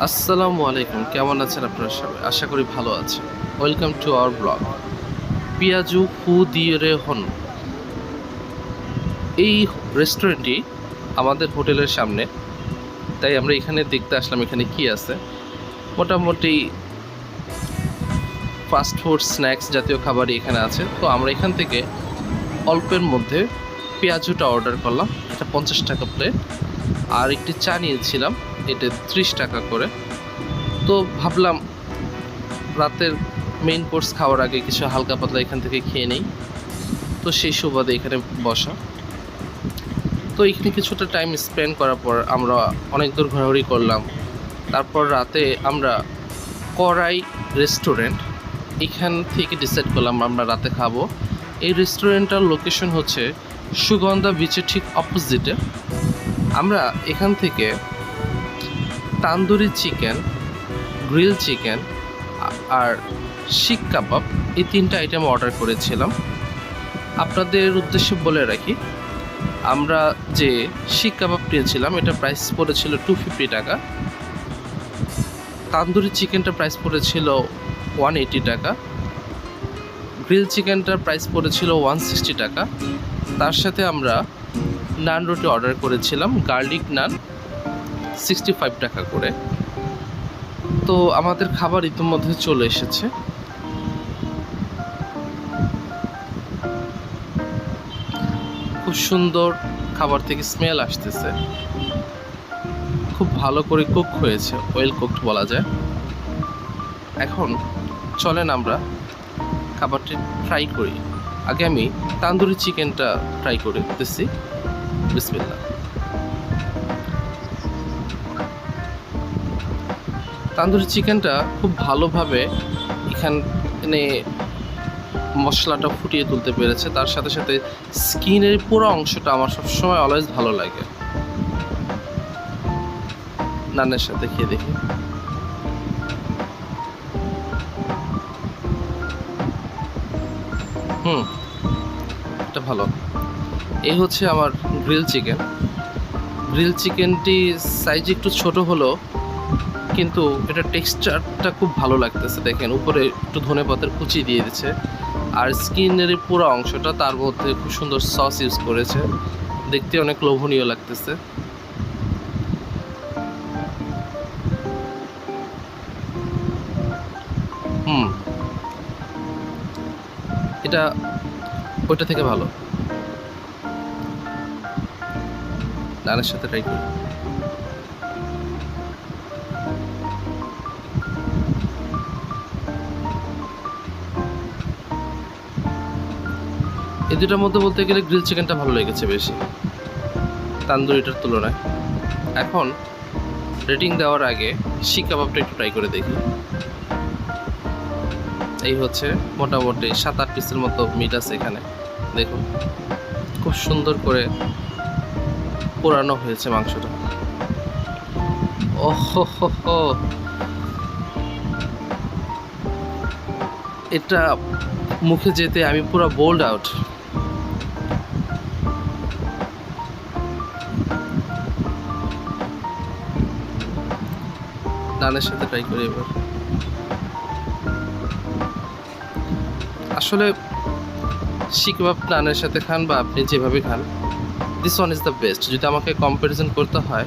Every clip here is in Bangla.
আসসালামু আলাইকুম, কেমন আছেন আপনারা সবাই? আশা করি ভালো আছেন। Welcome to our blog peyaju ফু দিয়ে হন। এই রেস্টুরেন্টটি আমাদের হোটেলের সামনে, তাই আমরা এখানে দেখতে আসলাম এখানে কি আছে। মোটামুটি ফাস্ট ফুড স্ন্যাক্স জাতীয় খাবারই এখানে আছে। তো আমরা এখান থেকে অল্পের মধ্যে পেঁয়াজুটা অর্ডার করলাম, এটা 50 টাকা প্লেট, আর একটি চা নিয়েছিলাম, এটা 30 টাকা করে। তো ভাবলাম রাতের মেইন কোর্স খাওয়ার আগে কিছু হালকা পাতলা এখান থেকে খেয়ে নেই, তো সেই সুবাদে এখানে বসা। তো এখানে কিছুটা টাইম স্পেন্ড করার পর আমরা অনেক দূর ঘোরাঘুরি করলাম। তারপর রাতে আমরা করাই রেস্টুরেন্ট, এখান থেকে ডিসাইড করলাম আমরা রাতে খাবো। এই রেস্টুরেন্টটার লোকেশন হচ্ছে সুগন্ধা বিচের ঠিক অপোজিটে। আমরা এখান থেকে তান্দুরি চিকেন, গ্রিল চিকেন আর শিক কাবাব, এই 3টা আইটেম অর্ডার করেছিলাম। আপনাদের উদ্দেশ্যে বলে রাখি, আমরা যে শিক কাবাব নিয়েছিলাম এটা প্রাইস পড়েছিল 250 টাকা, তান্দুরি চিকেনটা প্রাইস পড়েছিল 180 টাকা, গ্রিল চিকেনটার প্রাইস পড়েছিল 160 টাকা। তার সাথে আমরা নান রুটি অর্ডার করেছিলাম, গার্লিক নান 65 টাকা করে। তো আমাদের খাবার ইতিমধ্যে চলে এসেছে। খুব সুন্দর খাবার থেকে স্মেল আসতেছে, খুব ভালো করে কুক হয়েছে, ওয়েল কুকড বলা যায়। এখন চলেন আমরা খাবারটি ট্রাই করি। আগে আমি তান্দুরি চিকেনটা ট্রাই করে দিতেছি। বিসমিল্লাহ। তান্দুরি চিকেনটা খুব ভালোভাবে এখানে মশলাটা ফুটিয়ে তুলতে পেরেছে। তার সাথে সাথে স্কিনের পুরো অংশটা আমার সবসময় অলওয়েজ ভালো লাগে। নানের সাথে খেয়ে দেখি। এটা ভালো। এই হচ্ছে আমার গ্রিল চিকেন। গ্রিল চিকেনটি সাইজ একটু ছোট হলো, কিন্তু এটা টেক্সচারটা খুব ভালো লাগতেছে। দেখেন উপরে একটু ধনেপাতার কুচি দিয়ে দিচ্ছে, আর স্কিনের পুরো অংশটা তার মধ্যে খুব সুন্দর সস ইউজ করেছে, দেখতে অনেক লোভনীয় লাগতেছে। এটা ওইটা থেকে ভালো। নানের সাথে ট্রাই করি। এই দুটার মধ্যে বলতে গেলে গ্রিল চিকেনটা ভালো লেগেছে বেশি তান্দুরিটার তুলনায়। এখন রেটিং দেওয়ার আগে শিক কাবাবটা একটু ট্রাই করে দেখি। এই হচ্ছে মোটামুটি 7-8 পিসের মতো মিট আছে এখানে। দেখুন খুব সুন্দর করে পোড়ানো হয়েছে মাংসটা। ওহো হো হো, এটা মুখে যেতে আমি পুরো বোল্ড আউট। নানের সাথে ট্রাই করি এবার। আসলে শিক কাবাব নানের সাথে খান বা আপনি যেভাবে খান, this one is the best. যদি আমাকে কম্প্যারিজন করতে হয়,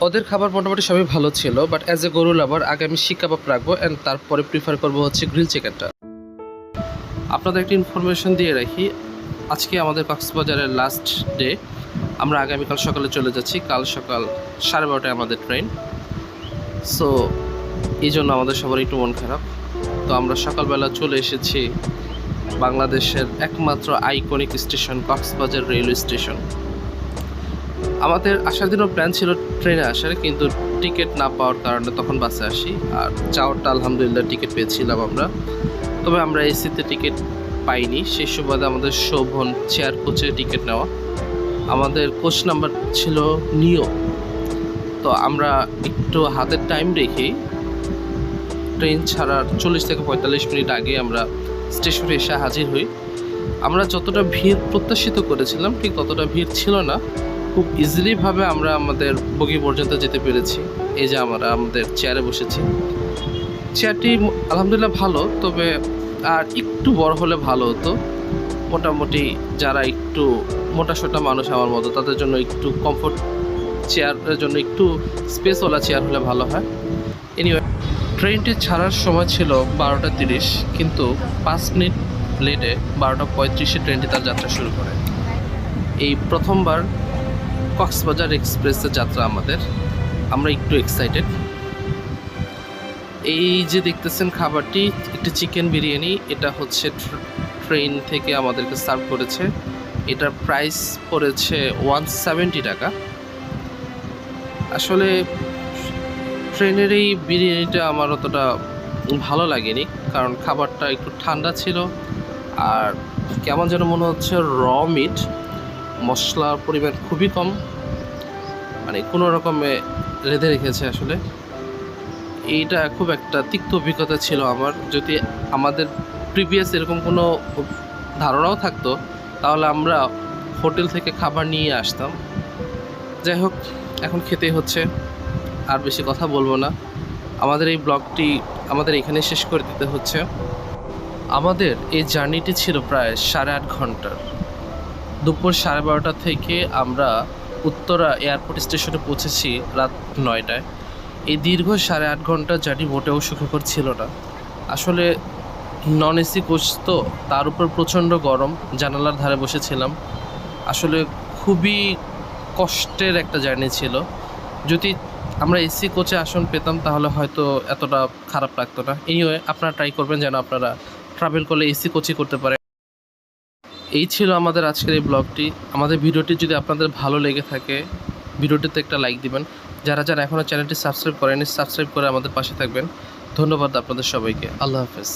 ওদের খাবার মোটামুটি সবই ভালো ছিল, বাট অ্যাজ এ গরু লাভার আগে আমি শিক কাবাব রাখবো, অ্যান্ড তারপরে প্রিফার করবো হচ্ছে গ্রিল চিকেনটা। আপনাদের একটা ইনফরমেশন দিয়ে রাখি, আজকে আমাদের কক্সবাজারের লাস্ট ডে। আমরা আগামীকাল সকালে চলে যাচ্ছি, কাল সকাল 12:30টায় আমাদের ট্রেন। সো এই জন্য আমাদের সবার একটু মন খারাপ। তো আমরা সকালবেলা চলে এসেছি বাংলাদেশের একমাত্র iconic station Cox's Bazar railway station. আমাদের আসার দিনও প্ল্যান ছিল ট্রেনে আসার, কিন্তু টিকিট না পাওয়ার কারণে তখন বাসে আসি। আর যাওয়ারটা আলহামদুলিল্লাহ টিকিট পেয়েছিলাম আমরা, তবে আমরা এসিতে টিকিট পাইনি। সেই সুবাদে আমাদের শোভন চেয়ার কোচে টিকিট নেওয়া, আমাদের কোচ নাম্বার ছিল নিও। তো আমরা একটু হাতের টাইম রেখেই ট্রেন ছাড়ার 40 থেকে 45 মিনিট আগে আমরা স্টেশনে এসে হাজির হই। আমরা যতটা ভিড় প্রত্যাশিত করেছিলাম ঠিক ততটা ভিড় ছিল না, খুব ইজিলিভাবে আমরা আমাদের বগি পর্যন্ত যেতে পেরেছি। এই যে আমরা আমাদের চেয়ারে বসেছি। চেয়ারটি আলহামদুলিল্লাহ ভালো, তবে আর একটু বড় হলে ভালো হতো। মোটামুটি যারা একটু মোটাসোটা মানুষ আমার মতো তাদের জন্য একটু কমফোর্ট চেয়ারের জন্য একটু স্পেসওয়ালা চেয়ার হলে ভালো হয়। এনিওয়ে, ট্রেনটি ছাড়ার সময় ছিল 12টা 30, কিন্তু 5 মিনিট লেটে 12টা 35-এ ট্রেনটি তার যাত্রা শুরু করে। এই প্রথমবার কক্সবাজার এক্সপ্রেসের যাত্রা আমাদের, আমরা একটু এক্সাইটেড। এই যে দেখতেছেন খাবারটি একটি চিকেন বিরিয়ানি, এটা হচ্ছে ট্রেন থেকে আমাদেরকে সার্ভ করেছে। এটার প্রাইস পড়েছে 170 টাকা। আসলে ট্রেনের এই বিরিয়ানিটা আমার অতটা ভালো লাগেনি, কারণ খাবারটা একটু ঠান্ডা ছিল আর কেমন যেন মনে হচ্ছে র মিট, মশলার পরিমাণ খুবই কম, মানে কোনো রকমে রেঁধে রেখেছে। আসলে এইটা খুব একটা তিক্ত অভিজ্ঞতা ছিল আমার। যদি আমাদের প্রিভিয়াস এরকম কোনো ধারণাও থাকতো তাহলে আমরা হোটেল থেকে খাবার নিয়ে আসতাম। যাই হোক, এখন খেতেই হচ্ছে, আর বেশি কথা বলবো না। আমাদের এই ব্লগটি আমাদের এখানে শেষ করে দিতে হচ্ছে। আমাদের এই জার্নিটি ছিল প্রায় 8.5 ঘন্টার। দুপুর 12:30 থেকে আমরা উত্তরা এয়ারপোর্ট স্টেশনে পৌঁছেছি রাত 9টায়। এই দীর্ঘ 8.5 ঘন্টা জার্নি মোটেও সুখকর ছিল না। আসলে নন এসি কোচ তো, তার উপর প্রচণ্ড গরম, জানালার ধারে বসেছিলাম। আসলে খুবই কষ্টের একটা জার্নি ছিল। যদি আমরা এসি কোচে আসন পেতাম তাহলে হয়তো এতটা খারাপ লাগতো না। এনিওয়ে, আপনারা ট্রাই করবেন যেন আপনারা ট্রাভেল করলে এসি কোচই করতে পারেন। এই ছিল আমাদের আজকের এই ব্লগটি। আমাদের ভিডিওটি যদি আপনাদের ভালো লেগে থাকে, ভিডিওটিতে একটা লাইক দিবেন। যারা যারা এখনও চ্যানেলটি সাবস্ক্রাইব করেনি, সাবস্ক্রাইব করে আমাদের পাশে থাকবেন। ধন্যবাদ আপনাদের সবাইকে। আল্লাহ হাফেজ।